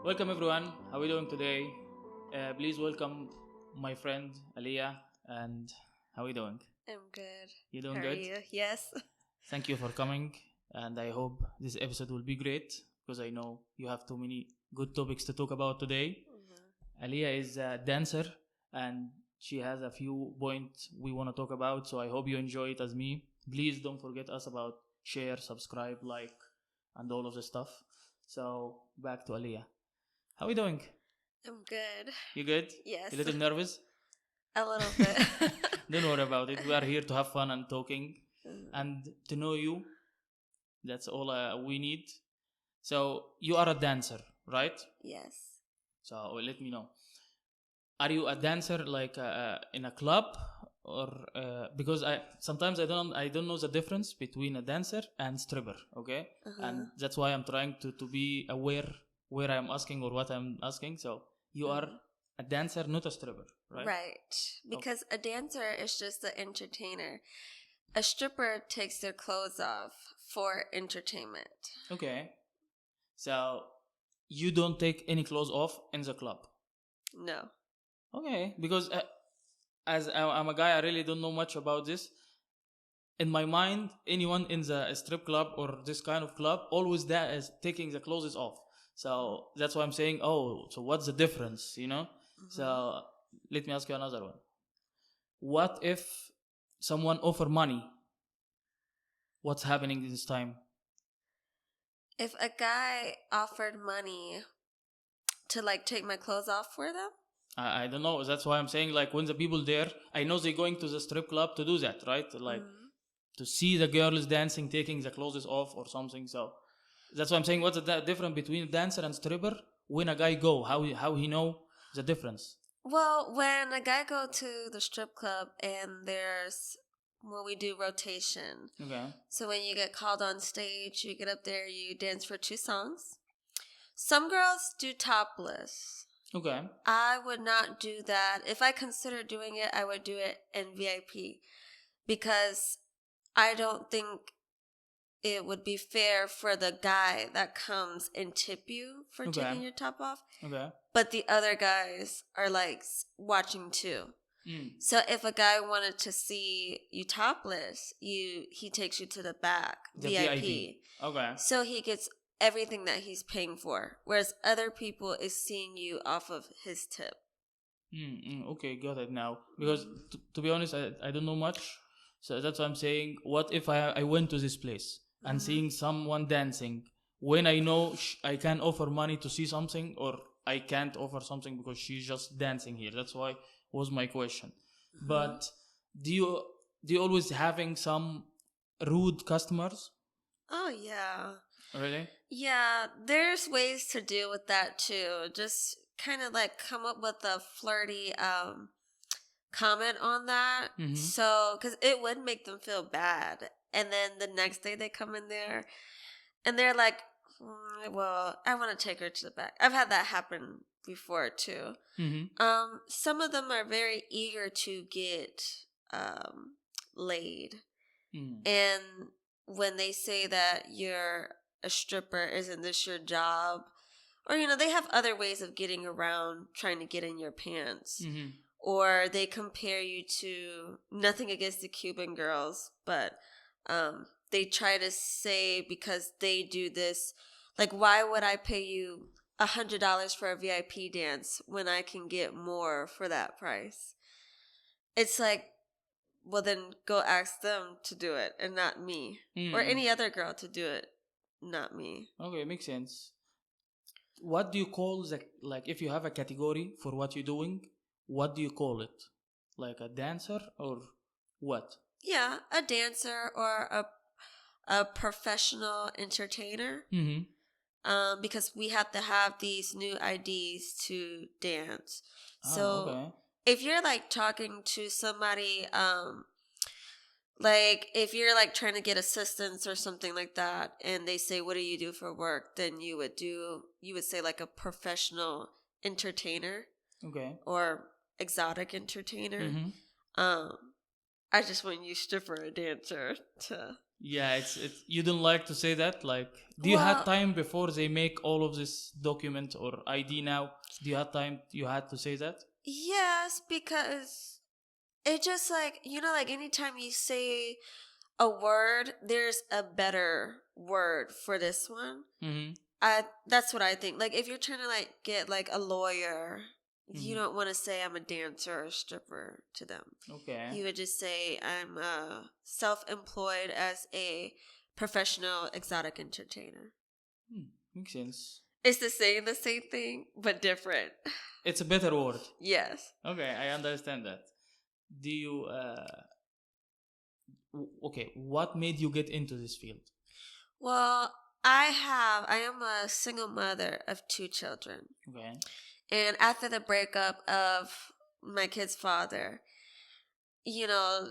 Welcome everyone. How are we doing today? Please welcome my friend Aaliyah. And how are you doing? I'm good. You doing How are good? you? Yes. Thank you for coming. And I hope this episode will be great because I know you have too many good topics to talk about today. Aaliyah is a dancer and she has a few points we want to talk about. So I hope you enjoy it as me. Please don't forget us about share, subscribe, like, and all of the stuff. So back to Aaliyah. How are you doing? I'm good. You good? Yes. You a little nervous? A little bit. Don't worry about it. We are here to have fun and talking and to know you. That's all we need. So you are a dancer, right? Yes. So let me know. Are you a dancer like in a club or because I sometimes I don't know the difference between a dancer and stripper, okay? And that's why I'm trying to be aware where I'm asking or what I'm asking. So you are a dancer, not a stripper, right? Right. Because a dancer is just an entertainer. A stripper takes their clothes off for entertainment. Okay. So you don't take any clothes off in the club? No. Okay. Because as I'm a guy, I really don't know much about this. In my mind, anyone in the strip club or this kind of club always that is taking the clothes off. So that's why I'm saying, oh, so what's the difference, you know? So let me ask you another one. What if someone offer money? What's happening this time? If a guy offered money to take my clothes off for them? I don't know. That's why I'm saying when the people there, I know they're going to the strip club to do that, right? To see the girls dancing, taking the clothes off or something. So that's why I'm saying what's the difference between dancer and stripper? When a guy go, how he know the difference? Well, when a guy go to the strip club and we do rotation. Okay. So when you get called on stage, you get up there, you dance for 2 songs. Some girls do topless. Okay. I would not do that. If I consider doing it, I would do it in VIP because I don't think it would be fair for the guy that comes and tip you for taking your top off. Okay. But the other guys are watching too. So if a guy wanted to see you topless, he takes you to the back, The VIP. Okay. So he gets everything that he's paying for, whereas other people is seeing you off of his tip. Okay, got it now. Because to be honest, I don't know much. So that's what I'm saying. What if I went to this place and seeing someone dancing when I know I can offer money to see something or I can't offer something because she's just dancing here. That's why was my question. But do you always having some rude customers? Oh yeah. Really? Yeah, there's ways to deal with that too. Just kind of come up with a flirty comment on that. So, because it would make them feel bad. And then the next day they come in there and they're like, well, I want to take her to the back. I've had that happen before too. Some of them are very eager to get laid. And when they say that you're a stripper, isn't this your job? Or, they have other ways of getting around trying to get in your pants. Or they compare you to, nothing against the Cuban girls, but they try to say because they do this, why would I pay you $100 for a VIP dance when I can get more for that price? It's well, then go ask them to do it and not me. Or any other girl to do it, not me. Okay, makes sense. What do you call if you have a category for what you're doing, what do you call it? Like a dancer or what? Yeah, a dancer or a professional entertainer. Because we have to have these new IDs to dance. So if you're talking to somebody, if you're trying to get assistance or something like that, and they say, "What do you do for work?" Then you would say a professional entertainer. Okay. Or exotic entertainer. I just wouldn't use stripper or dancer to Yeah, it's you don't like to say that. Like, do you had Well, time before they make all of this document or ID now? Do you had time? You had to say that. yes, because it just like, like anytime you say a word, there's a better word for this one. Mm-hmm. That's what I think. Like if you're trying to like get like a lawyer, you Mm-hmm. don't want to say I'm a dancer or a stripper to them. Okay. You would just say I'm self-employed as a professional exotic entertainer. Makes sense. It's the same thing, but different. It's a better word. Yes. Okay, I understand that. Do you okay, what made you get into this field? Well, I am a single mother of 2 children. Okay. And after the breakup of my kid's father, you know,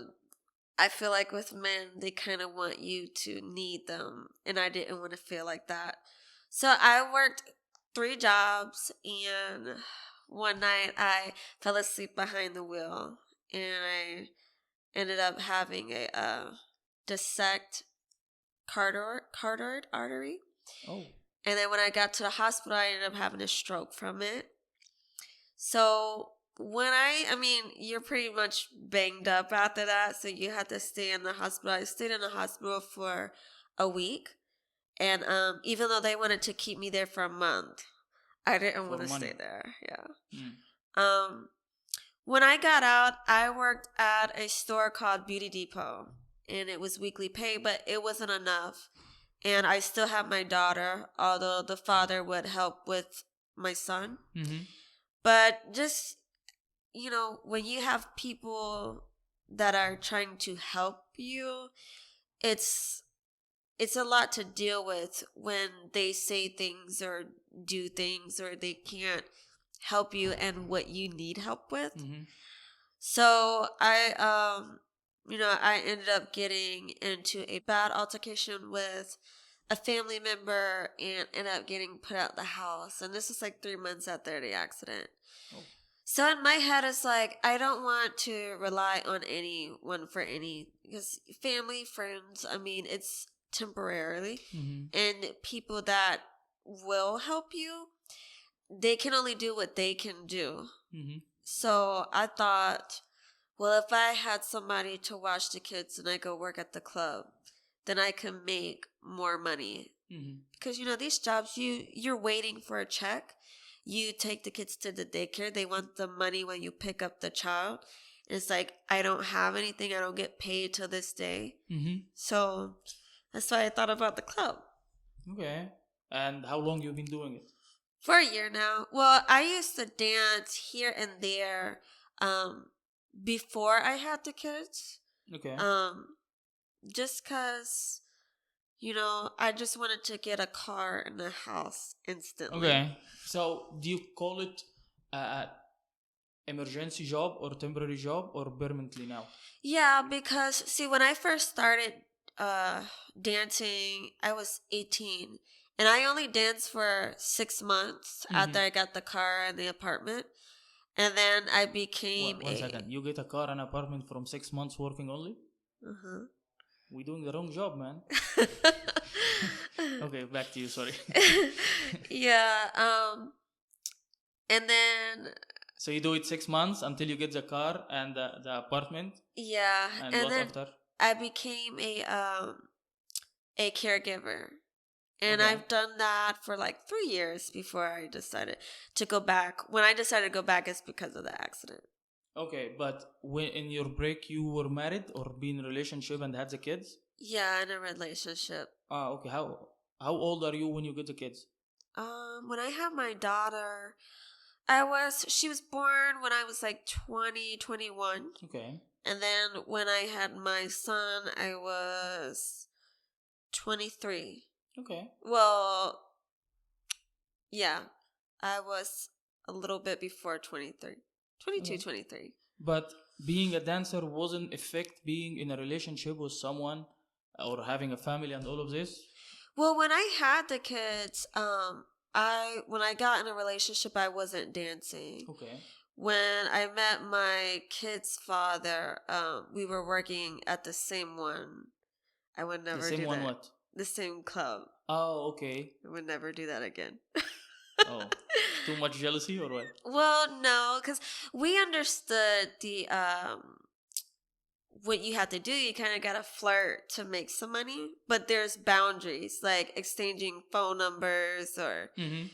I feel like with men, they kind of want you to need them. And I didn't want to feel like that. So I worked 3 jobs. And one night I fell asleep behind the wheel. And I ended up having a dissect carotid artery. Oh. And then when I got to the hospital, I ended up having a stroke from it. So when I mean, you're pretty much banged up after that. So you had to stay in the hospital. I stayed in the hospital for a week. And even though they wanted to keep me there for a month, I didn't want For to money. stay there. Yeah. Mm. When I got out, I worked at a store called Beauty Depot. And it was weekly pay, but it wasn't enough. And I still have my daughter, although the father would help with my son. Mm-hmm. But just, when you have people that are trying to help you, it's a lot to deal with when they say things or do things or they can't help you and what you need help with. Mm-hmm. So I ended up getting into a bad altercation with a family member and ended up getting put out the house. And this was like 3 months after the accident. Oh. So in my head, it's like, I don't want to rely on anyone for because family, friends, I mean, it's temporarily. Mm-hmm. And people that will help you, they can only do what they can do. Mm-hmm. So I thought, well, if I had somebody to watch the kids and I go work at the club, then I can make more money. Mm-hmm. Because, these jobs, you're waiting for a check. You take the kids to the daycare. They want the money when you pick up the child. It's like, I don't have anything. I don't get paid till this day. Mm-hmm. So that's why I thought about the club. Okay. And how long you been doing it? For a year now. Well, I used to dance here and there before I had the kids. Okay. Just because, I just wanted to get a car and a house instantly. Okay. So do you call it a emergency job or temporary job or permanently now? Yeah, because see, when I first started dancing, I was 18. And I only danced for 6 months after I got the car and the apartment. And then I became One second. You get a car and apartment from 6 months working only? Uh-huh. We're doing the wrong job, man. Okay, back to you. Sorry. Yeah. And then. So you do it 6 months until you get the car and the apartment. Yeah. And what then after? I became a caregiver. And Okay. I've done that for like 3 years before I decided to go back. When I decided to go back, it's because of the accident. Okay, but when in your break you were married or been in a relationship and had the kids? Yeah, in a relationship. Okay. How old are you when you get the kids? When I had my daughter, she was born when I was like 20, 21. Okay. And then when I had my son, I was 23. Okay. Well, yeah, I was a little bit before 23. 22, 23. But being a dancer wasn't affect being in a relationship with someone or having a family and all of this? Well, when I had the kids, when I got in a relationship, I wasn't dancing. Okay. When I met my kid's father, we were working at the same one. I would The never same do one that. what? The same club. Oh, okay. I would never do that again. Oh, too much jealousy or what? Well, no, because we understood what you have to do. You kind of got to flirt to make some money, but there's boundaries like exchanging phone numbers or, Mm-hmm.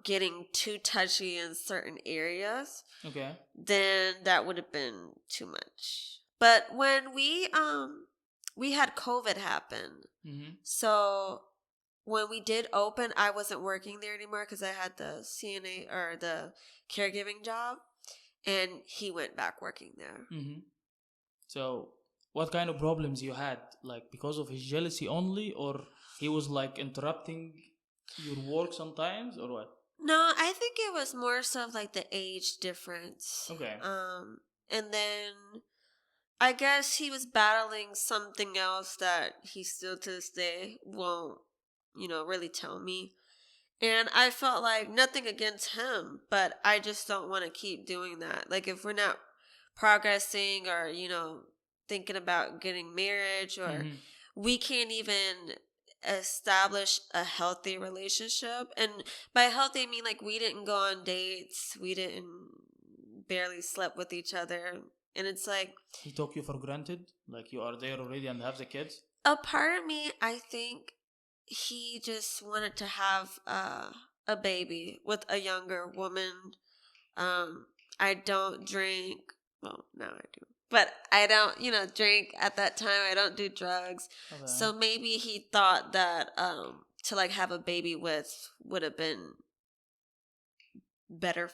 getting too touchy in certain areas. Okay. Then that would have been too much. But when we had COVID happen, Mm-hmm. so when we did open, I wasn't working there anymore because I had the CNA or the caregiving job, and he went back working there. Mm-hmm. So, what kind of problems you had? Like because of his jealousy only, or he was like interrupting your work sometimes, or what? No, I think it was more so of like the age difference. Okay. And then I guess he was battling something else that he still to this day won't, really tell me. And I felt like nothing against him, but I just don't want to keep doing that. Like if we're not progressing or, thinking about getting marriage or Mm-hmm. we can't even establish a healthy relationship. And by healthy I mean like we didn't go on dates, we didn't barely slept with each other. And it's like He took you for granted, like you are there already and have the kids. a part of me, I think he just wanted to have a baby with a younger woman. I don't drink. Well, now I do. But I don't, drink at that time. I don't do drugs. Okay. So maybe he thought that to like have a baby with would have been better.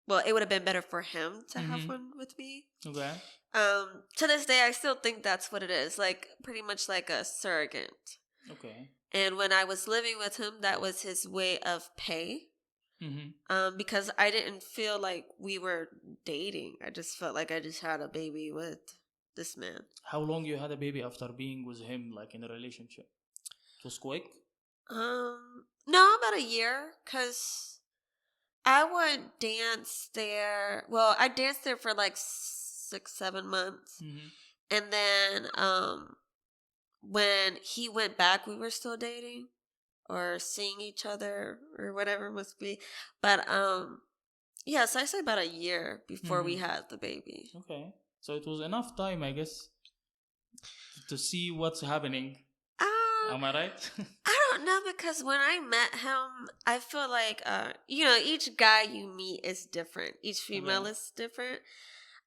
Well, it would have been better for him to have one with me. Okay. To this day, I still think that's what it is. Like pretty much like a surrogate. Okay. And when I was living with him, that was his way of pay. Mm-hmm. Because I didn't feel like we were dating. I just felt like I just had a baby with this man. How long you had a baby after being with him, like in a relationship? It was quick. No, about a year, because I would dance there. Well, I danced there for like 6-7 months. Mm-hmm. And then when he went back, we were still dating or seeing each other or whatever it must be. But yeah, so I say about a year before we had the baby. Okay. So it was enough time, I guess, to see what's happening. Am I right? I don't know, because when I met him, I feel like each guy you meet is different. Each female is different.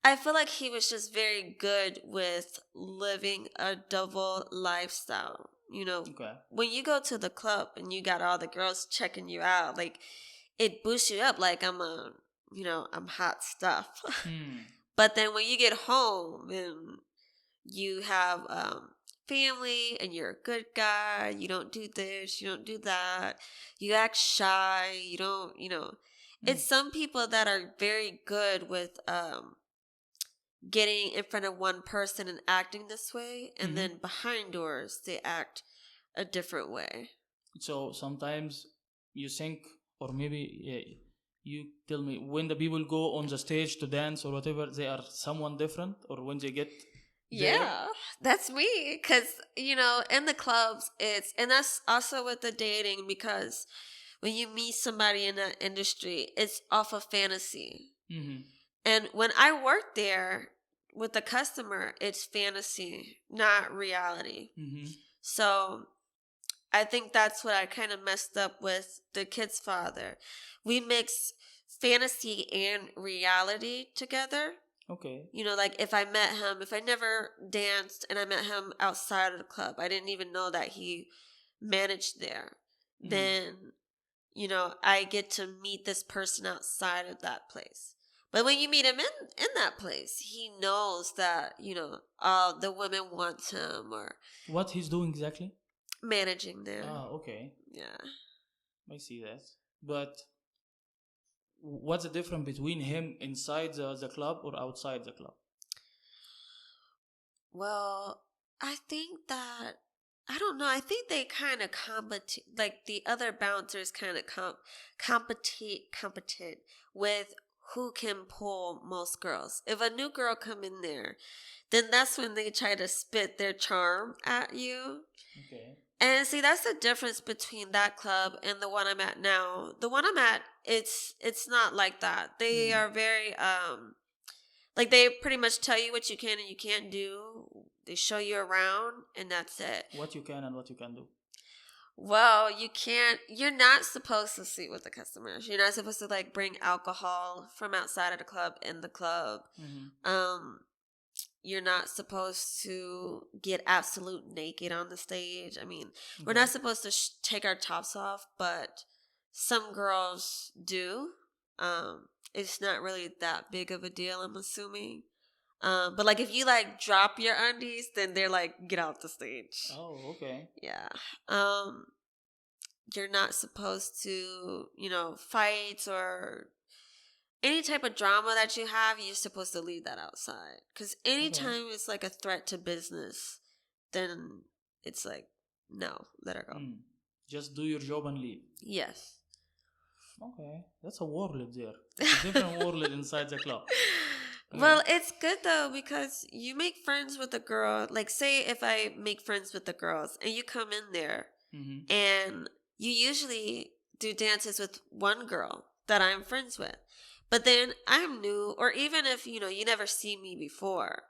I feel like he was just very good with living a double lifestyle. Okay. When you go to the club and you got all the girls checking you out, like it boosts you up like I'm hot stuff. But then when you get home and you have family and you're a good guy, you don't do this, you don't do that, you act shy, you don't, it's some people that are very good with getting in front of one person and acting this way, and then behind doors they act a different way. So sometimes you think, or maybe you tell me, when the people go on the stage to dance or whatever, they are someone different, or when they get there? Yeah, that's me. Because, in the clubs, and that's also with the dating, because when you meet somebody in that industry, it's off of fantasy. Mm-hmm. And when I work there with the customer, it's fantasy, not reality. Mm-hmm. So I think that's what I kind of messed up with the kid's father. We mix fantasy and reality together. Okay. Like if I met him, if I never danced and I met him outside of the club, I didn't even know that he managed there. Then, I get to meet this person outside of that place. But when you meet him in that place, he knows that, all the women want him or What he's doing exactly? managing there. Ah, okay. Yeah. I see that. But what's the difference between him inside the club or outside the club? Well, I think that, I don't know. I think they kind of compete, like the other bouncers kind of competent with who can pull most girls. If a new girl come in there, then that's when they try to spit their charm at you. Okay. And see, that's the difference between that club and the one I'm at now. The one I'm at, it's not like that. They are very like they pretty much tell you what you can and you can't do. They show you around and that's it. What you can and what you can do. Well, you're not supposed to sleep with the customers. You're not supposed to like bring alcohol from outside of the club in the club. You're not supposed to get absolute naked on the stage. I mean, we're not supposed to take our tops off, but some girls do. It's not really that big of a deal, I'm assuming. But like if you like drop your undies, then they're like, get off the stage. Oh, okay. Yeah. You're not supposed to, fight or any type of drama that you have, you're supposed to leave that outside. Because anytime it's like a threat to business, then it's like, no, let her go. Just do your job and leave. Yes. Okay. That's a world there. It's a different world inside the club. Well, it's good though because you make friends with a girl. Like, say if I make friends with the girls and you come in there and you usually do dances with one girl that I'm friends with. But then I'm new, or even if, you never see me before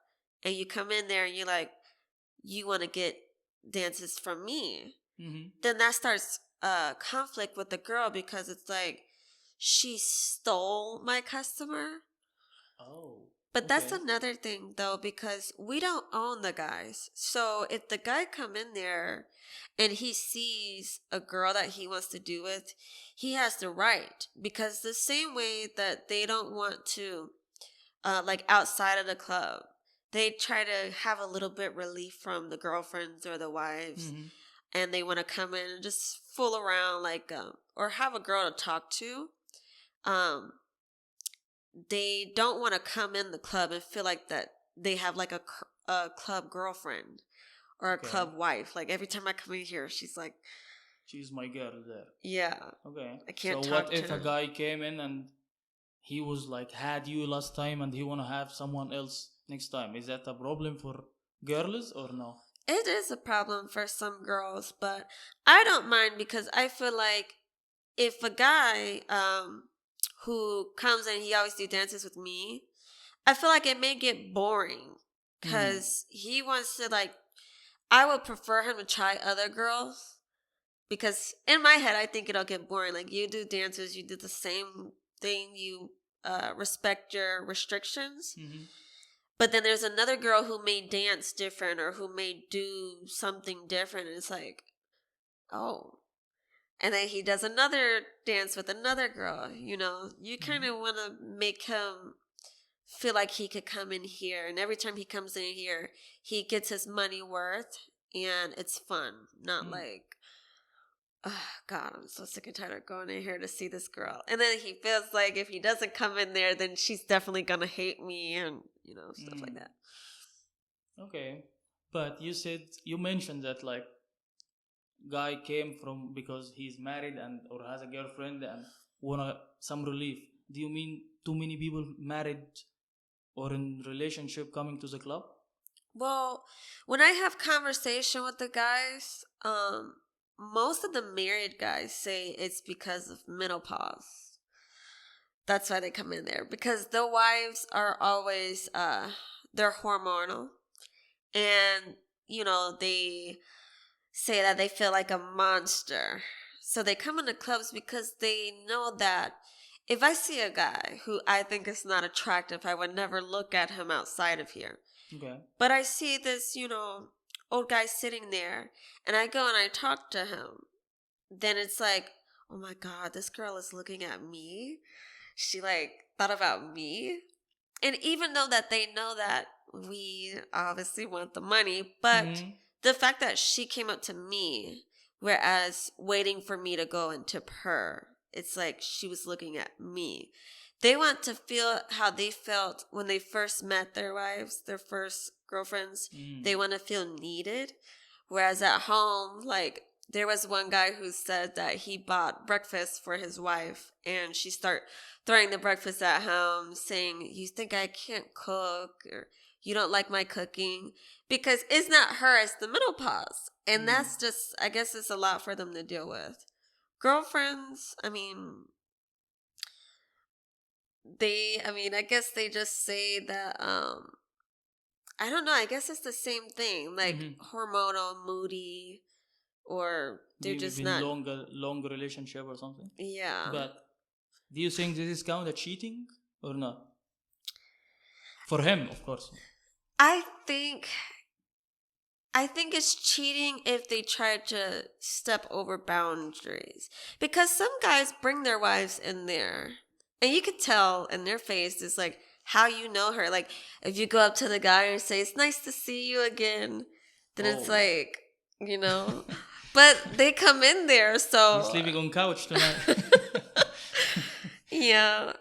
and you come in there and you're like, you want to get dances from me, then that starts conflict with the girl because it's like she stole my customer. Oh. But that's another thing, though, because we don't own the guys. So if the guy come in there and he sees a girl that he wants to do with, he has the right. Because the same way that they don't want to, like outside of the club, they try to have a little bit relief from the girlfriends or the wives. And they want to come in and just fool around, like, or have a girl to talk to. They don't want to come in the club and feel like that they have like a club girlfriend or a club wife. Like every time I come in here, she's like, she's my girl there. Yeah. Okay. I can't so talk what to if her. a guy came in and he was like, had you last time and he want to have someone else next time? Is that a problem for girls or no? It is a problem for some girls, but I don't mind because I feel like if a guy who comes and he always do dances with me, I feel like it may get boring because he wants to like, I would prefer him to try other girls because in my head, I think it'll get boring. Like you do dances, you do the same thing, you respect your restrictions. But then there's another girl who may dance different or who may do something different. And it's like, oh. And then he does another dance with another girl. You kind of want to make him feel like he could come in here. And every time he comes in here, he gets his money worth. And it's fun. Not like, oh, God, I'm so sick and tired of going in here to see this girl. And then he feels like if he doesn't come in there, then she's definitely going to hate me and, stuff like that. Okay. But you mentioned that like guy came from because he's married and or has a girlfriend and want some relief. Do you mean too many people married or in relationship coming to the club? Well, when I have conversation with the guys, most of the married guys say it's because of menopause. That's why they come in there because the wives are always they're hormonal and they say that they feel like a monster. So they come into clubs because they know that if I see a guy who I think is not attractive, I would never look at him outside of here. Okay. But I see this, old guy sitting there and I go and I talk to him. Then it's like, oh my God, this girl is looking at me. She like thought about me. And even though that they know that we obviously want the money, but the fact that she came up to me, whereas waiting for me to go and tip her, it's like she was looking at me. They want to feel how they felt when they first met their wives, their first girlfriends. They want to feel needed. Whereas at home, like there was one guy who said that he bought breakfast for his wife, and she start throwing the breakfast at him, saying, "You think I can't cook, or you don't like my cooking?" Because it's not her, it's the menopause. And that's just, I guess it's a lot for them to deal with. Girlfriends, I mean, I guess they just say that, I don't know, I guess it's the same thing, like hormonal, moody, or they're just maybe not. longer relationship or something. Yeah. But do you think this is counted cheating or not? For him, of course. I think it's cheating if they try to step over boundaries. Because some guys bring their wives in there, and you could tell in their face is like how you know her. Like if you go up to the guy and say, "It's nice to see you again," then it's like, you know. But they come in there, so he's sleeping on couch tonight. Yeah.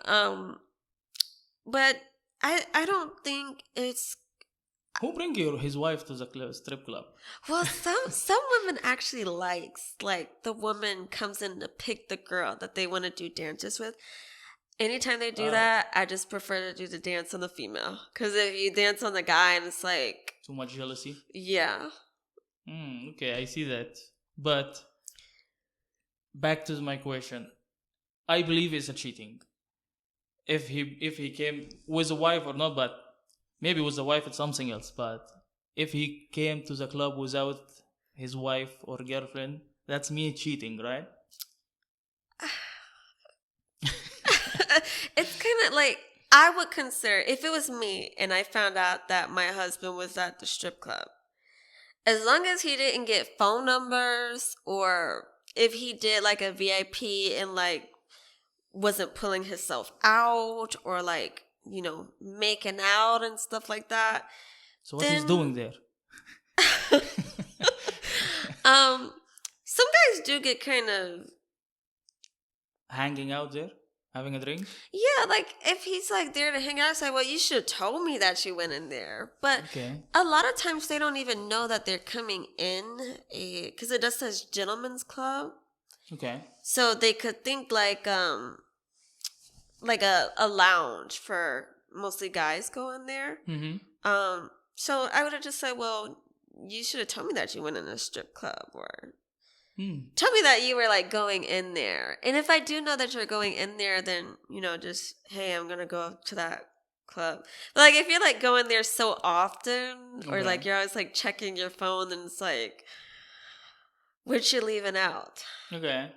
But I don't think it's. Who bring his wife to the strip club? Well, some women actually likes, like, the woman comes in to pick the girl that they want to do dances with. Anytime they do that, I just prefer to do the dance on the female. Because if you dance on the guy and it's like... Too much jealousy? Yeah. Okay, I see that. But back to my question. I believe it's a cheating. If he came with a wife or not, but maybe with the wife it's something else. But if he came to the club without his wife or girlfriend, that's me cheating, right? It's kind of like, I would consider, if it was me and I found out that my husband was at the strip club, as long as he didn't get phone numbers, or if he did like a VIP and like wasn't pulling himself out, or like, you know, making out and stuff like that. So what he's doing there? Some guys do get kind of hanging out there, having a drink. Yeah, like if he's like there to hang out, I say, well, you should have told me that you went in there. But a lot of times they don't even know that they're coming in, because it just says gentleman's club. Okay. So they could think like a lounge for mostly guys go in there. So I would have just said, well, you should have told me that you went in a strip club, or tell me that you were like going in there. And if I do know that you're going in there, then, you know, just, hey, I'm gonna go to that club. But like if you're like going there so often, or like you're always like checking your phone, then it's like, what you leaving out? Okay,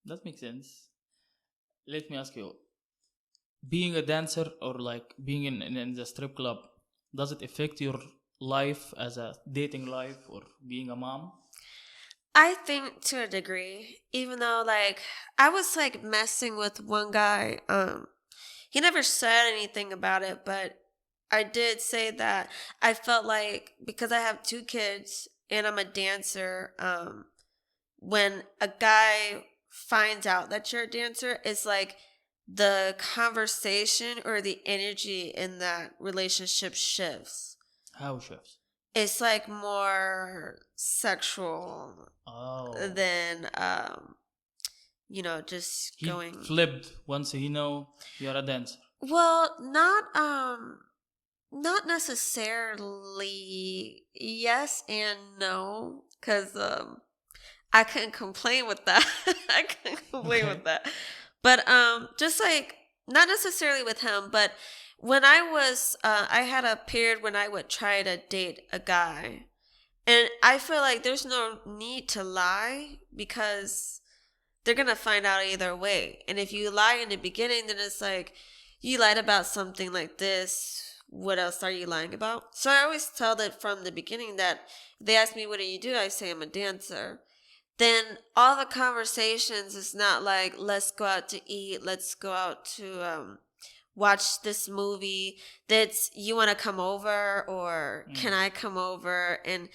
that makes sense. Let me ask you, being a dancer or like being in the strip club, does it affect your life as a dating life or being a mom? I think to a degree, even though like I was like messing with one guy, he never said anything about it, but I did say that I felt like, because I have 2 kids and I'm a dancer, when a guy finds out that you're a dancer, it's like the conversation or the energy in that relationship shifts. How shifts? It's like more sexual than you know, just he going flipped once he know you're a dancer. Well, not necessarily yes and no, because I couldn't complain with that. But just like, not necessarily with him, but when I was I had a period when I would try to date a guy, and I feel like there's no need to lie, because they're gonna find out either way. And if you lie in the beginning, then it's like, you lied about something like this, what else are you lying about? So I always tell that from the beginning, that if they ask me, what do you do? I say I'm a dancer. Then all the conversations is not like, let's go out to eat, let's go out to watch this movie. That's, you want to come over, or can I come over? And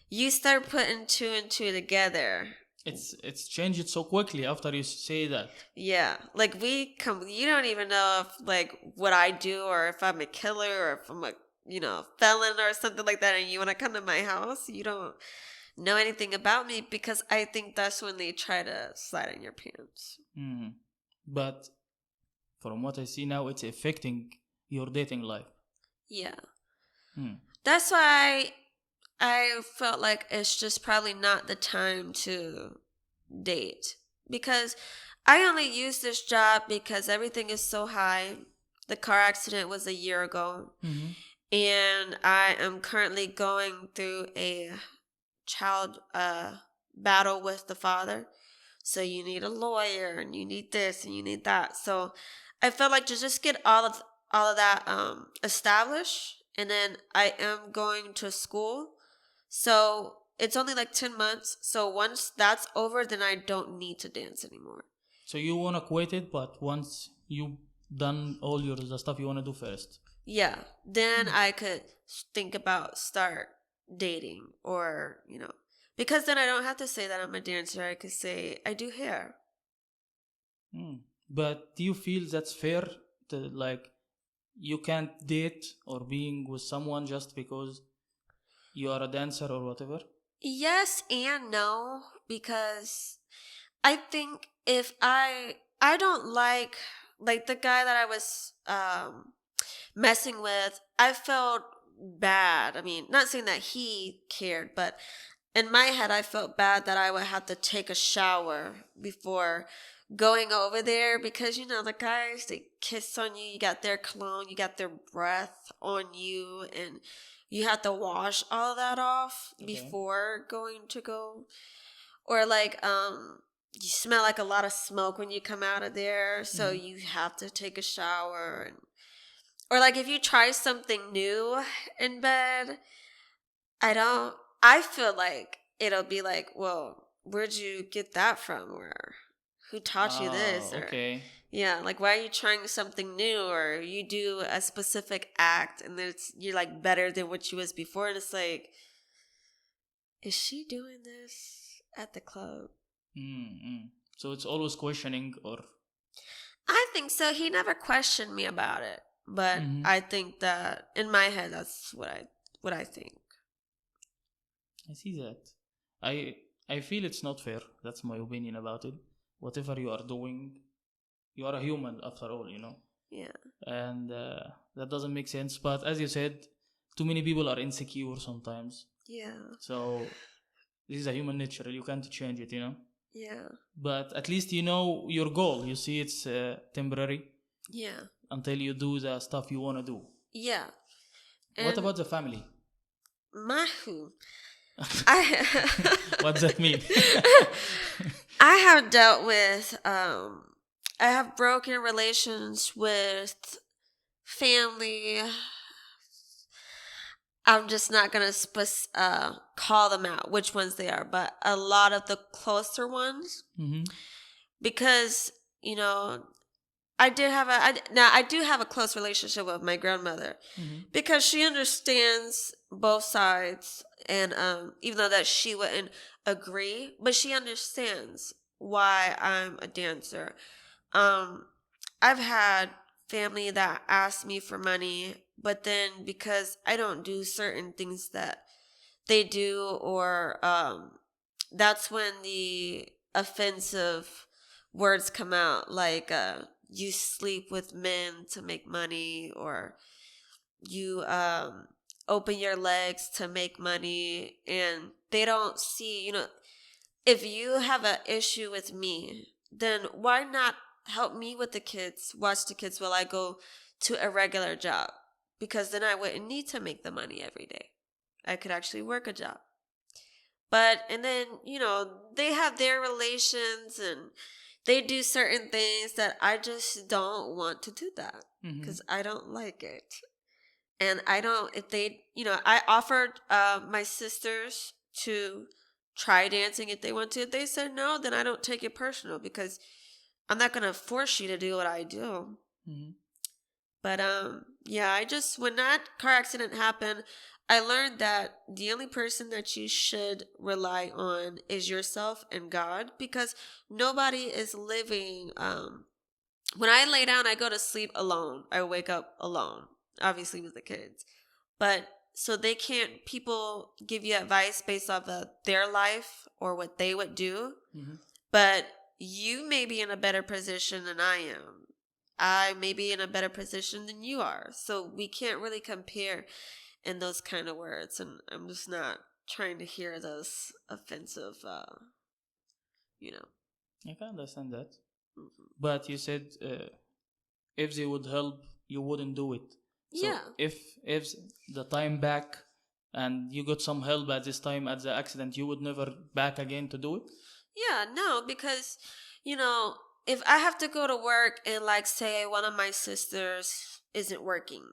you start putting 2 and 2 together. It's changed so quickly after you say that. Yeah, like you don't even know if like what I do, or if I'm a killer, or if I'm a, you know, felon or something like that, and you want to come to my house. You don't know anything about me, because I think that's when they try to slide in your pants. But from what I see now, it's affecting your dating life. Yeah. Hmm. That's why I felt like it's just probably not the time to date, because I only use this job because everything is so high. The car accident was a year ago, and I am currently going through a child battle with the father. So you need a lawyer, and you need this, and you need that. So I felt like to just get all of that established, and then I am going to school. So it's only like 10 months. So once that's over, then I don't need to dance anymore. So you want to quit it, but once you done all the stuff you want to do first. Yeah. Then I could think about start dating, or, because then I don't have to say that I'm a dancer. I could say I do hair. But do you feel that's fair to, like, you can't date or being with someone just because you are a dancer or whatever? Yes and no, because I think if I don't like the guy that I was messing with, I felt bad. I mean, not saying that he cared, but in my head I felt bad that I would have to take a shower before going over there, because the guys, they kiss on you, you got their cologne, you got their breath on you, and you have to wash all that off before going to go. Or you smell like a lot of smoke when you come out of there, so you have to take a shower. Or like if you try something new in bed, I feel like it'll be like, well, where'd you get that from? Or who taught you this? Or okay. yeah, like why are you trying something new? Or you do a specific act and you're like better than what you was before, and it's like, is she doing this at the club? So it's always questioning, or I think so. He never questioned me about it, but I think that in my head, that's what I think. I see that. I feel it's not fair. That's my opinion about it. Whatever you are doing, you are a human after all, Yeah. And that doesn't make sense. But as you said, too many people are insecure sometimes. Yeah. So this is a human nature. You can't change it, Yeah. But at least you know your goal. You see it's temporary. Yeah. Until you do the stuff you want to do. Yeah. What about the family? Mahu. What's that mean? I have dealt with, I have broken relations with family. I'm just not going to call them out, which ones they are, but a lot of the closer ones. Because, I do have a close relationship with my grandmother, because she understands both sides, and even though that she wouldn't agree, but she understands why I'm a dancer. I've had family that ask me for money, but then because I don't do certain things that they do, or that's when the offensive words come out, like you sleep with men to make money, or you open your legs to make money, and they don't see, if you have an issue with me, then why not help me with the kids, watch the kids while I go to a regular job? Because then I wouldn't need to make the money every day. I could actually work a job. And then, they have their relations, and they do certain things that I just don't want to do that, because I don't like it. And I don't, if they, I offered my sisters to try dancing if they want to. If they said no, then I don't take it personal, because I'm not going to force you to do what I do. But yeah, when that car accident happened, I learned that the only person that you should rely on is yourself and God, because nobody is living. When I lay down, I go to sleep alone. I wake up alone, obviously with the kids. But so they can't, people give you advice based off of their life or what they would do. But you may be in a better position than I am. I may be in a better position than you are. So we can't really compare in those kind of words. And I'm just not trying to hear those offensive, I can understand that. But you said if they would help, you wouldn't do it. So Yeah. if the time back and you got some help at this time at the accident, you would never back again to do it? Yeah, no, because, if I have to go to work and like say one of my sisters isn't working,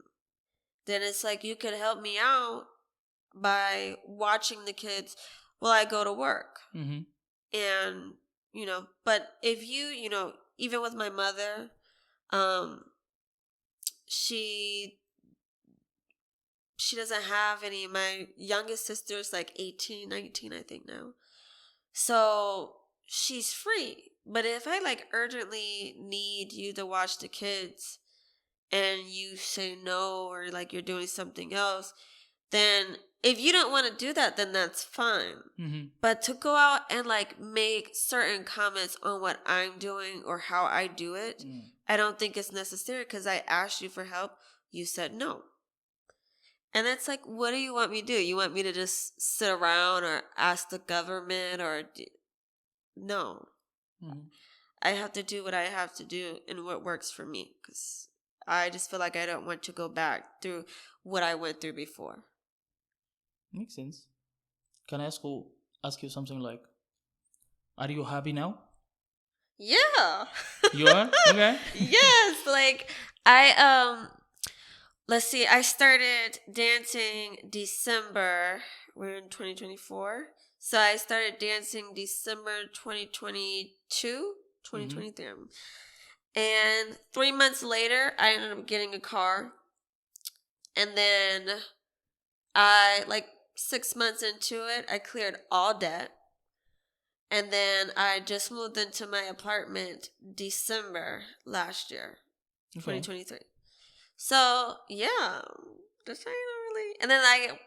then it's like you could help me out by watching the kids while I go to work. And, but if even with my mother, she doesn't have any. My youngest sister's like 18, 19, I think now. So she's free. But if I like urgently need you to watch the kids and you say no, or like you're doing something else, then if you don't want to do that, then that's fine. But to go out and like make certain comments on what I'm doing or how I do it, I don't think it's necessary, because I asked you for help. You said no. And it's like, what do you want me to do? You want me to just sit around or ask the government no. I have to do what I have to do and what works for me, because I just feel like I don't want to go back through what I went through before. Makes sense. Can I ask you something like, are you happy now? Yeah. You are? Okay. Yes. Like let's see, I started dancing December. We're in 2024. So I started dancing December 2022, 2023. And 3 months later, I ended up getting a car. And then 6 months into it, I cleared all debt. And then I just moved into my apartment December last year, 2023. So, yeah, that's not really. And then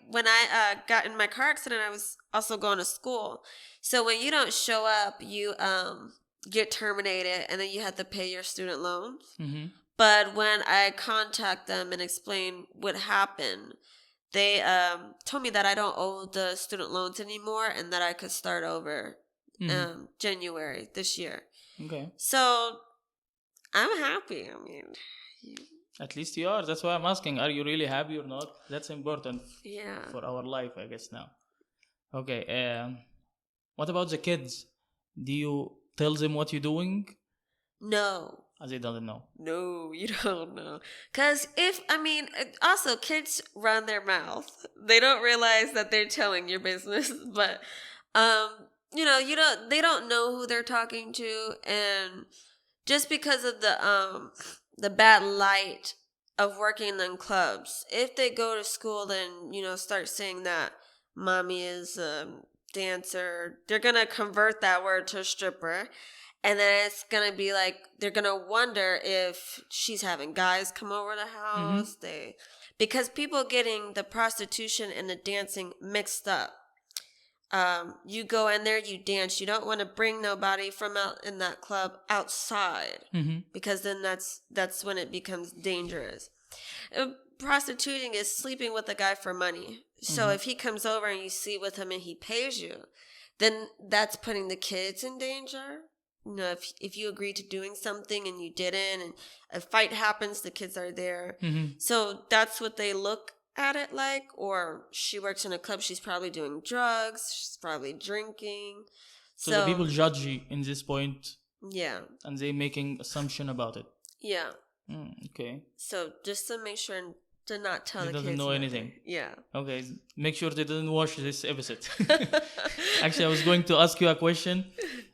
when I got in my car accident, I was also going to school. So when you don't show up, you get terminated, and then you have to pay your student loans. But when I contact them and explain what happened, they told me that I don't owe the student loans anymore and that I could start over January this year. Okay. So I'm happy. I mean, at least you are. That's why I'm asking. Are you really happy or not? That's important. Yeah. For our life, I guess now. Okay. What about the kids? Do you tell them what you're doing? No. They don't know. No, you don't know. Because also kids run their mouth. They don't realize that they're telling your business, but they don't know who they're talking to, and just because of the bad light of working in clubs, if they go to school then start saying that mommy is a dancer, they're gonna convert that word to stripper. And then it's going to be like, they're going to wonder if she's having guys come over the house. Because people getting the prostitution and the dancing mixed up. You go in there, you dance. You don't want to bring nobody from out in that club outside. Because then that's when it becomes dangerous. Prostituting is sleeping with a guy for money. So if he comes over and you sleep with him and he pays you, then that's putting the kids in danger. If you agree to doing something and you didn't, and a fight happens, the kids are there. So that's what they look at it like. Or she works in a club, she's probably doing drugs, she's probably drinking. So the people judge you in this point. Yeah. And they making assumption about it. Yeah. Okay. So just to make sure to not tell the kids. They doesn't know anything. Yeah. Okay. Make sure they didn't watch this episode. Actually, I was going to ask you a question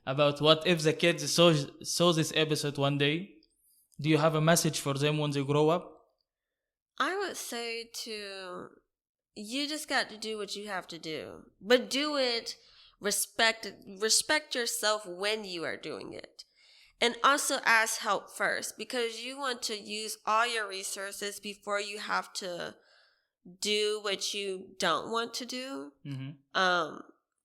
about what if the kids saw this episode one day. Do you have a message for them when they grow up? I would say you just got to do what you have to do. But do it, respect yourself when you are doing it. And also ask help first, because you want to use all your resources before you have to, do what you don't want to do. Mm-hmm.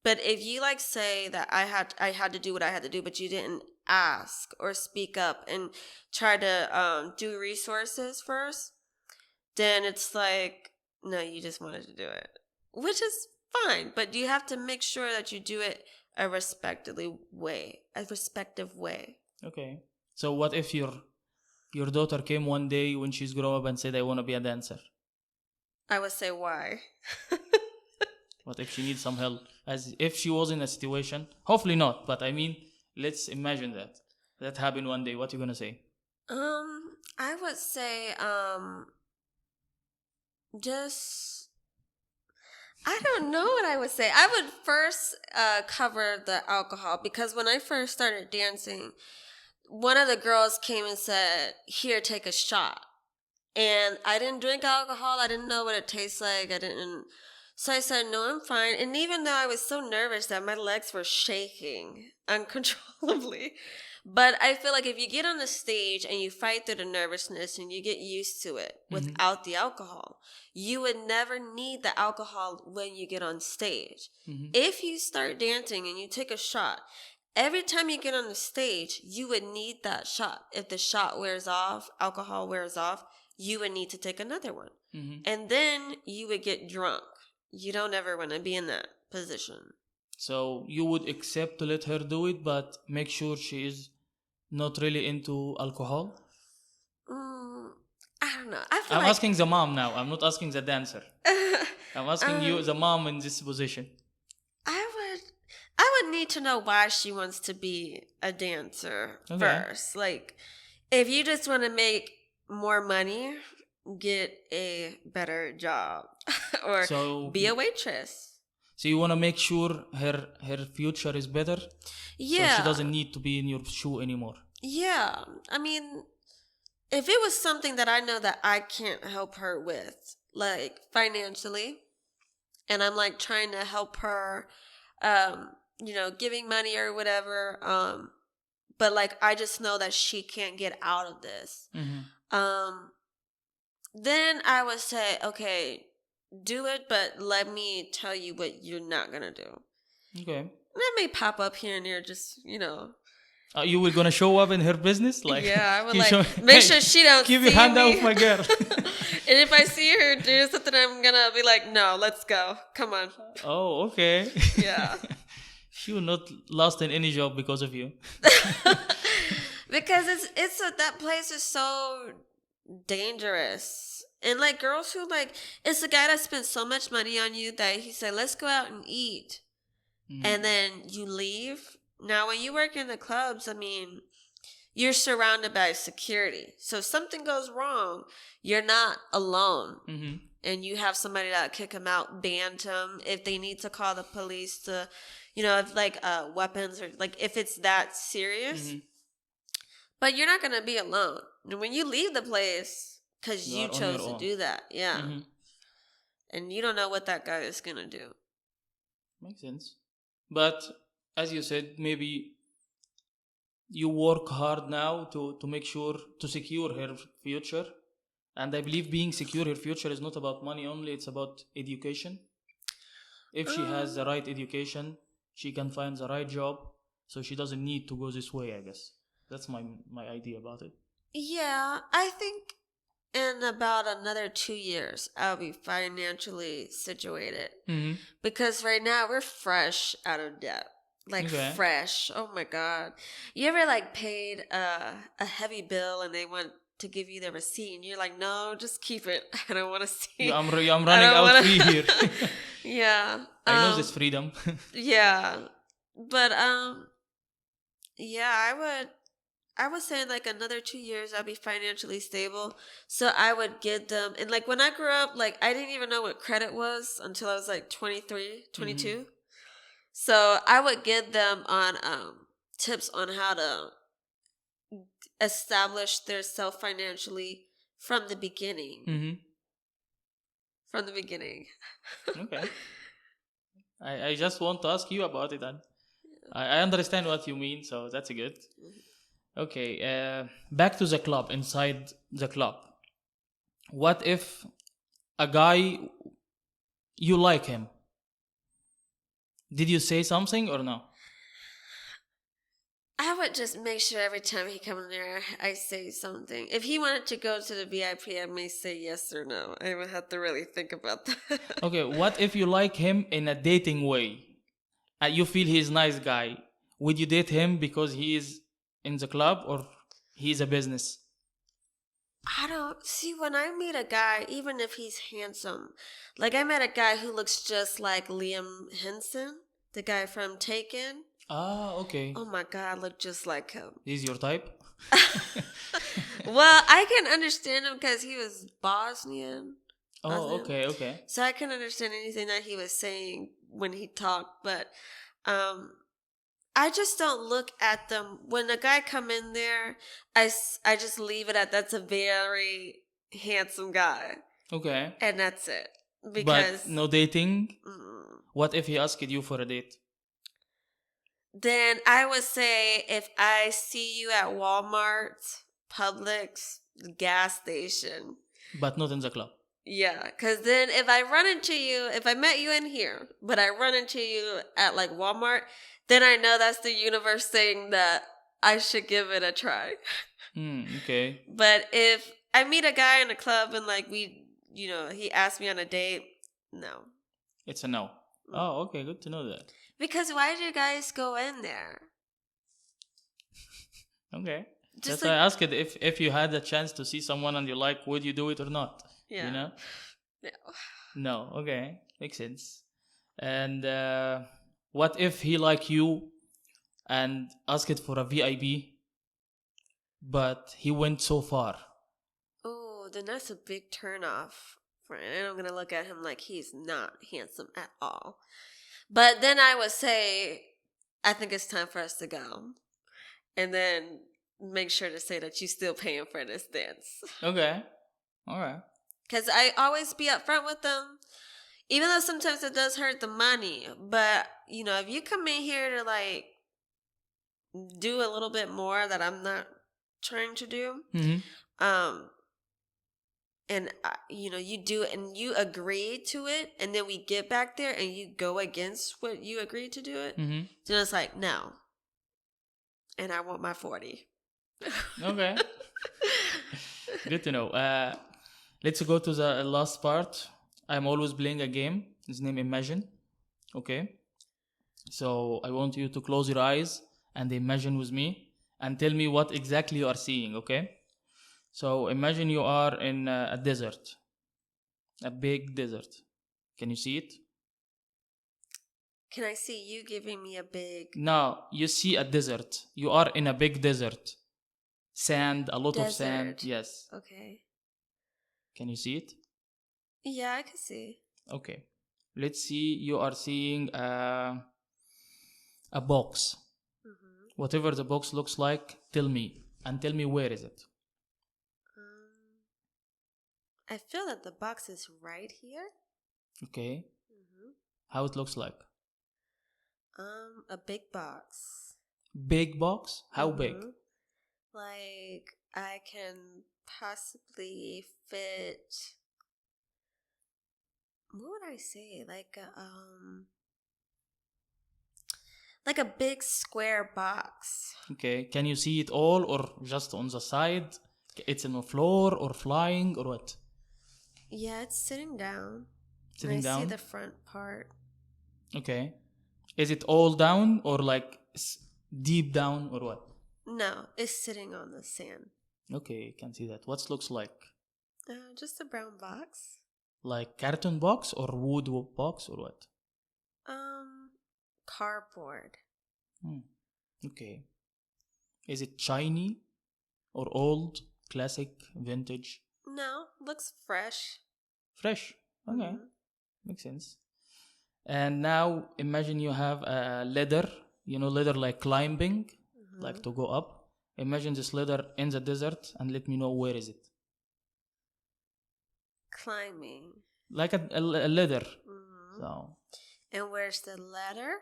But if you like say that I had to do what I had to do, but you didn't ask or speak up and try to do resources first, then it's like, no, you just wanted to do it, which is fine. But you have to make sure that you do it a respective way. Okay. So what if your daughter came one day when she's grown up and said, I want to be a dancer? I would say, why? What if she needs some help? As if she was in a situation, hopefully not, but I mean, let's imagine that happened one day. What are you gonna say? I would say, just, I don't know what I would say. I would first cover the alcohol, because when I first started dancing, one of the girls came and said, here, take a shot. And I didn't drink alcohol. I didn't know what it tastes like. So I said, no, I'm fine. And even though I was so nervous that my legs were shaking uncontrollably, but I feel like if you get on the stage and you fight through the nervousness and you get used to it without the alcohol, you would never need the alcohol when you get on stage. Mm-hmm. If you start dancing and you take a shot, every time you get on the stage, you would need that shot. If the shot wears off, alcohol wears off, you would need to take another one. Mm-hmm. And then you would get drunk. You don't ever want to be in that position. So you would accept to let her do it, but make sure she is not really into alcohol? I don't know. I'm asking the mom now. I'm not asking the dancer. I'm asking you, the mom, in this position. I would need to know why she wants to be a dancer first. Like, if you just want to make more money, get a better job or be a waitress. So you want to make sure her future is better? Yeah. So she doesn't need to be in your shoe anymore? Yeah. I mean, if it was something that I know that I can't help her with, like financially, and I'm like trying to help her, giving money or whatever, but like I just know that she can't get out of this. Then I would say, okay, do it, but let me tell you what you're not gonna do. Okay. That may pop up here and there, just you were gonna show up in her business, like? Yeah, I would make sure she don't keep see your hand me. out, my girl. And if I see her do something, I'm gonna be like, no, let's go. Come on. Oh, okay. Yeah. She will not lost in any job because of you. Because that place is so dangerous. And like girls who it's a guy that spends so much money on you that he said, let's go out and eat. And then you leave. Now, when you work in the clubs, I mean, you're surrounded by security. So if something goes wrong, you're not alone. And you have somebody that'll kick them out, ban them if they need to call the police to, if weapons or if it's that serious. But you're not going to be alone. And when you leave the place, because you chose to do that. Yeah. And you don't know what that guy is going to do. Makes sense. But as you said, maybe you work hard now to make sure to secure her future. And I believe being secure her future is not about money only, it's about education. If she has the right education, she can find the right job. So she doesn't need to go this way, I guess. That's my idea about it. Yeah, I think in about another 2 years, I'll be financially situated. Because right now, we're fresh out of debt. Fresh. Oh my God. You ever paid a heavy bill and they want to give you the receipt and you're like, no, just keep it. I don't want to see. Yeah, I'm running out free here. Yeah. I know this freedom. Yeah. But yeah, I would say another 2 years I'll be financially stable. So I would get them. And when I grew up, I didn't even know what credit was until I was 23, 22. So I would get them on tips on how to establish their self financially from the beginning. From the beginning. Okay. I just want to ask you about it, and I understand what you mean, so that's good. Okay, back to the club, inside the club. What if a guy, you like him. Did you say something or no? I would just make sure every time he comes there, I say something. If he wanted to go to the VIP, I may say yes or no. I would have to really think about that. Okay, what if you like him in a dating way? You feel he's a nice guy. Would you date him because he is in the club or he's a business? I don't see when I meet a guy, even if he's handsome. Like I met a guy who looks just like Liam Henson, the guy from Taken. Ah, okay. Oh my God, look just like him. He's your type? Well, I can understand him because he was Bosnian. Oh, okay. So I can understand anything that he was saying when he talked, but I just don't look at them. When a guy come in there, I just leave it at that's a very handsome guy. Okay. And that's it. Because But no dating? What if he asked you for a date? Then I would say if I see you at Walmart, Publix, gas station. But not in the club. Yeah, because then if I run into you, if I met you in here, but I run into you at like Walmart, then I know that's the universe saying that I should give it a try. Okay. But if I meet a guy in a club and like he asked me on a date, no. It's a no. Oh, okay, good to know that. Because why did you guys go in there? Okay. Just That's why I asked it if you had a chance to see someone and you like, would you do it or not? Yeah. You know? No. Okay. Makes sense. And what if he like you and asked for a VIP, but he went so far? Oh, then that's a big turnoff. And I'm going to look at him like he's not handsome at all. But then I would say, I think it's time for us to go. And then make sure to say that you're still paying for this dance. Okay. All right. Because I always be upfront with them. Even though sometimes it does hurt the money. But, if you come in here to like do a little bit more that I'm not trying to do. Mm-hmm. And, you do it and you agree to it. And then we get back there and you go against what you agreed to do it. Mm-hmm. Then it's like, no. And I want my 40. Okay. Good to know. Let's go to the last part. I'm always playing a game. It's named Imagine. Okay. So I want you to close your eyes and imagine with me and tell me what exactly you are seeing. Okay. So imagine you are in a desert, a big desert. Can you see it? Can I see you giving me a big... No, you see a desert. You are in a big desert. Sand, a lot of sand. Yes. Okay. Can you see it? Yeah, I can see. Okay. Let's see. You are seeing a box. Mm-hmm. Whatever the box looks like, tell me. And tell me where is it. I feel that the box is right here. Okay. Mm-hmm. How it looks like? A big box. Big box? How big? Like I can possibly fit. What would I say? Like a big square box. Okay. Can you see it all or just on the side? It's on the floor or flying or what? Yeah, it's sitting down. Sitting down? I see the front part. Okay. Is it all down or like deep down or what? No, it's sitting on the sand. Okay, can see that. What looks like? Just a brown box. Like carton box or wood box or what? Cardboard. Okay. Is it shiny or old, classic, vintage? No, looks fresh. Fresh. Okay. Makes sense. And now imagine you have a ladder. Ladder like climbing, like to go up. Imagine this ladder in the desert and let me know where is it. Climbing. Like a ladder. So. And where's the ladder?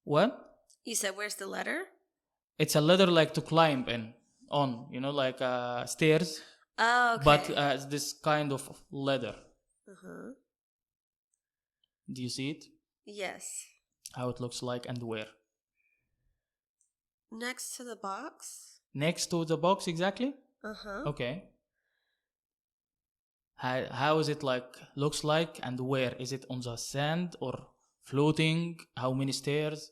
What? You said where's the ladder? It's a ladder like to climb on, like stairs. Oh, okay. But this kind of ladder. Uh-huh. Do you see it? Yes. How it looks like and where? Next to the box? Next to the box, exactly? Uh-huh. Okay. How is it like, looks like, and where? Is it on the sand or floating? How many stairs?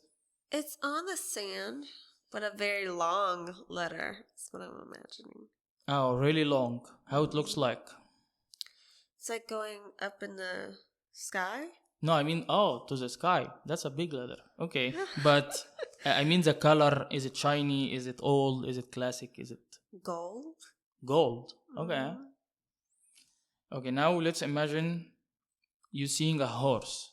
It's on the sand, but a very long letter. That's what I'm imagining. Oh, really long. How it looks like? It's like going up in the sky. No, I mean, oh, to the sky. That's a big letter. Okay. But I mean the color. Is it shiny? Is it old? Is it classic? Is it Gold. gold? Okay. Mhm. Okay, now let's imagine you seeing a horse.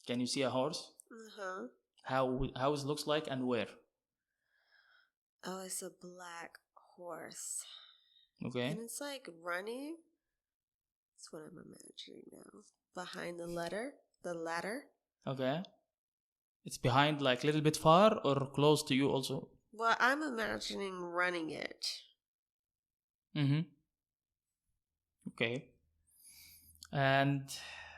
Can you see a horse? Uh-huh. How it looks like and where? Oh, it's a black horse. Okay. And it's like running. That's what I'm imagining now. Behind the ladder. The ladder. Okay. It's behind, like a little bit far or close to you also? Well, I'm imagining running it. Mm-hmm. Okay. And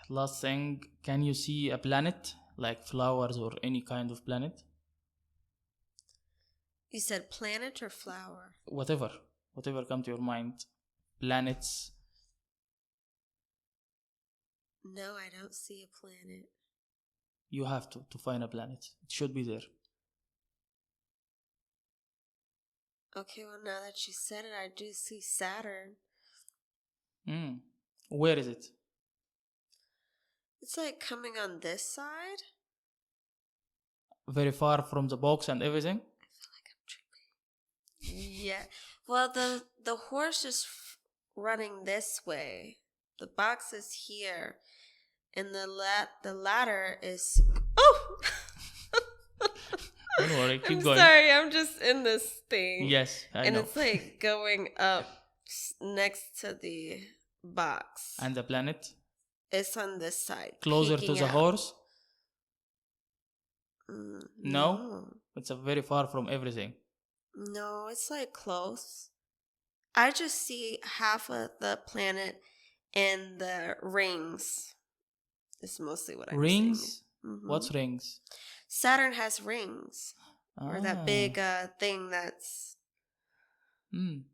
last thing, can you see a planet? Like flowers or any kind of planet? You said planet or flower? Whatever. Whatever come to your mind. Planets. No, I don't see a planet. You have to find a planet. It should be there. Okay, well, now that you said it, I do see Saturn. Where is it? It's like coming on this side. Very far from the box and everything? I feel like I'm tripping. Yeah. Well, the horse is running this way. The box is here, and the ladder is. Oh. Don't worry, keep I'm going. sorry, I'm just in this thing. Yes, I know. It's like going up next to the box. And the planet? It's on this side. Closer to the out. horse? No. No? It's very far from everything. No, it's like close. I just see half of the planet and the rings. It's mostly what I'm seeing. Rings? Mm-hmm. What's rings? Saturn has rings. Or that big thing that's... Mm.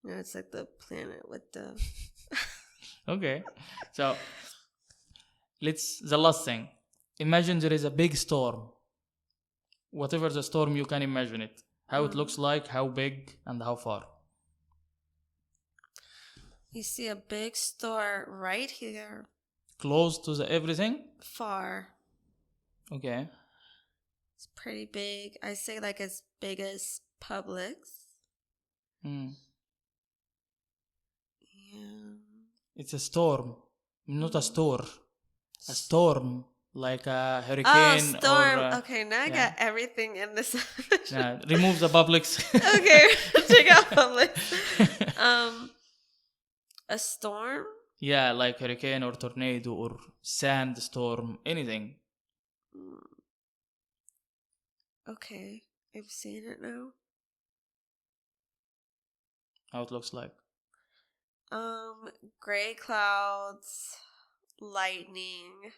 You know, it's like the planet with the... Okay. So, the last thing. Imagine there is a big storm. Whatever the storm, you can imagine it. How it looks like, how big, and how far. You see a big store right here. Close to the everything? Far. Okay. It's pretty big. I say like as big as Publix. Mm. Yeah. It's a storm, not a store. A storm, like a hurricane. Oh, storm. Or, okay, now I got everything in this. Remove the Publix. Okay, take out Publix. A storm? Yeah, like hurricane or tornado or sandstorm, anything. Okay, I'm seeing it now. How it looks like. Gray clouds, lightning.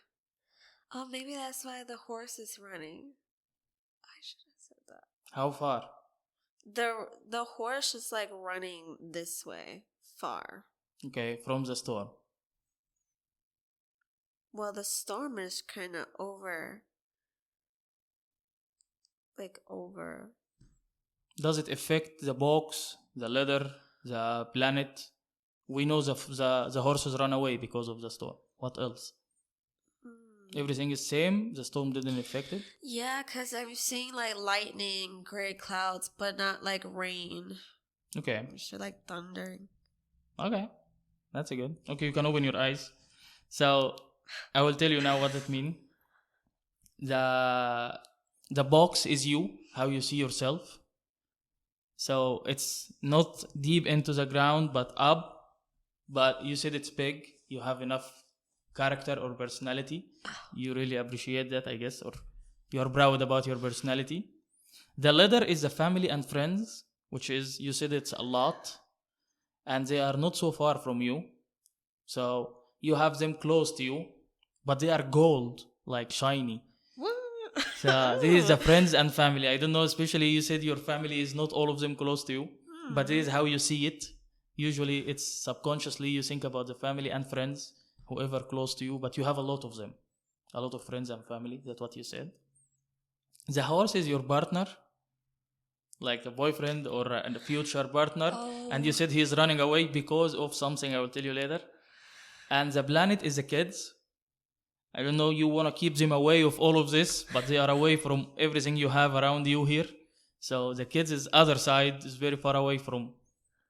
Oh, maybe that's why the horse is running. I should have said that. How far? The horse is like running this way, far. Okay, from the storm. Well, the storm is kind of over. Like over. Does it affect the box, the leather, the planet? We know the horses run away because of the storm. What else? Everything is same. The storm didn't affect it. Yeah, because I'm seeing like lightning, gray clouds, but not like rain. Okay. It's like thundering. Okay, that's a good. Okay, you can open your eyes. So I will tell you now what it means. The box is you, how you see yourself. So it's not deep into the ground, but up. But you said it's big. You have enough character or personality. You really appreciate that, I guess, or you're proud about your personality. The leader is the family and friends, which is, you said it's a lot, and they are not so far from you. So you have them close to you, but they are gold, like shiny. What? So this is the friends and family. I don't know, especially you said your family is not all of them close to you, but this is how you see it. Usually it's subconsciously you think about the family and friends, whoever close to you, but you have a lot of them. A lot of friends and family. That's what you said. The horse is your partner, like a boyfriend or a future partner. Oh. And you said he's running away because of something I will tell you later. And the planet is the kids. I don't know, you want to keep them away of all of this, but they are away from everything you have around you here. So the kids is other side is very far away from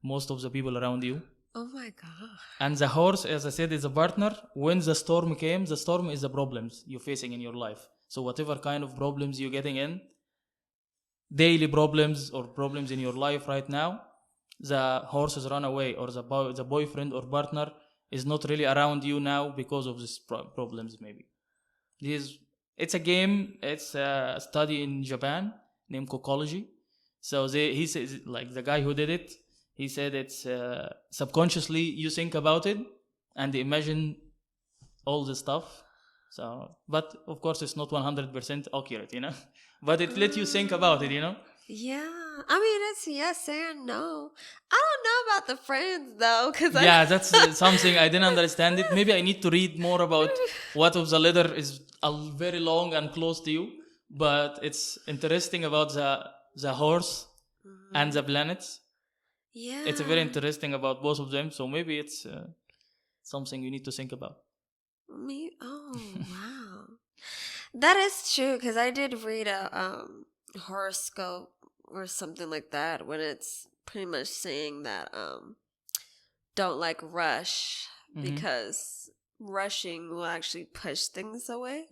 most of the people around you. Oh my God. And the horse, as I said, is a partner. When the storm came, the storm is the problems you're facing in your life. So whatever kind of problems you're getting in, daily problems or problems in your life right now, the horses run away, or the boyfriend or partner is not really around you now because of these problems. Maybe it's a game. It's a study in Japan named Cocology. So he says, like the guy who did it, he said it's subconsciously you think about it and imagine all the stuff. So, but of course it's not 100% accurate, but it let you think about it, Yeah. I mean, it's yes and no. I don't know about the friends though, because Yeah, that's something I didn't understand it. Maybe I need to read more about what of the letter is very long and close to you, but it's interesting about the horse and the planets. Yeah. It's very interesting about both of them, so maybe it's something you need to think about. Me? Oh, wow. That is true, because I did read a horoscope or something like that when it's pretty much saying that don't like rush because rushing will actually push things away.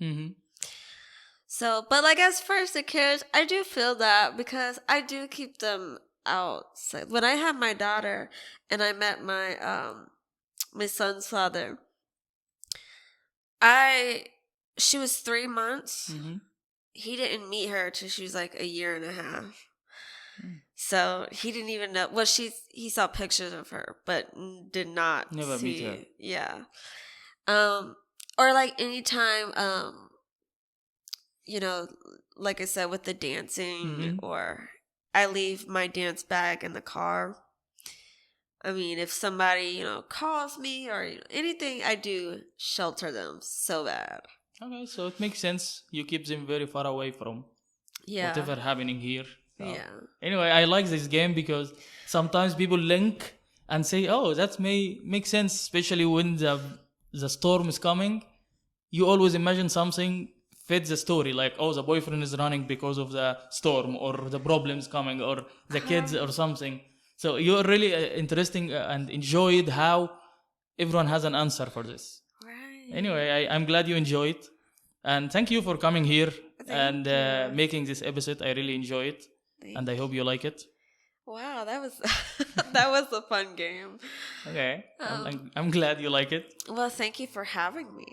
So, but like as far as the kids, I do feel that because I do keep them outside. When I had my daughter and I met my son's father, she was 3 months. He didn't meet her till she was like a year and a half. So he didn't even know. Well, he saw pictures of her, but did not Never meet her. Yeah. Or like anytime, like I said with the dancing, or I leave my dance bag in the car. I mean, if somebody, calls me or anything, I do shelter them so bad. Okay, so it makes sense. You keep them very far away from whatever happening here. Yeah. Anyway, I like this game because sometimes people link and say, "Oh, that may make sense," especially when the storm is coming. You always imagine something fits the story, like, "Oh, the boyfriend is running because of the storm, or the problems coming, or the kids, or something." So you're really interesting and enjoyed how everyone has an answer for this. Right. Anyway, I'm glad you enjoyed, and thank you for coming here Thank and you. making this episode. I really enjoy it, and I hope you like it. Wow, that was that was a fun game. Okay, I'm glad you like it. Well, thank you for having me.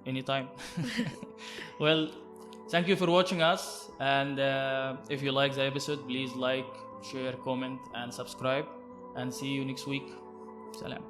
Anytime. Well, thank you for watching us, and if you like the episode, please like, share, comment, and subscribe, and see you next week. Salam.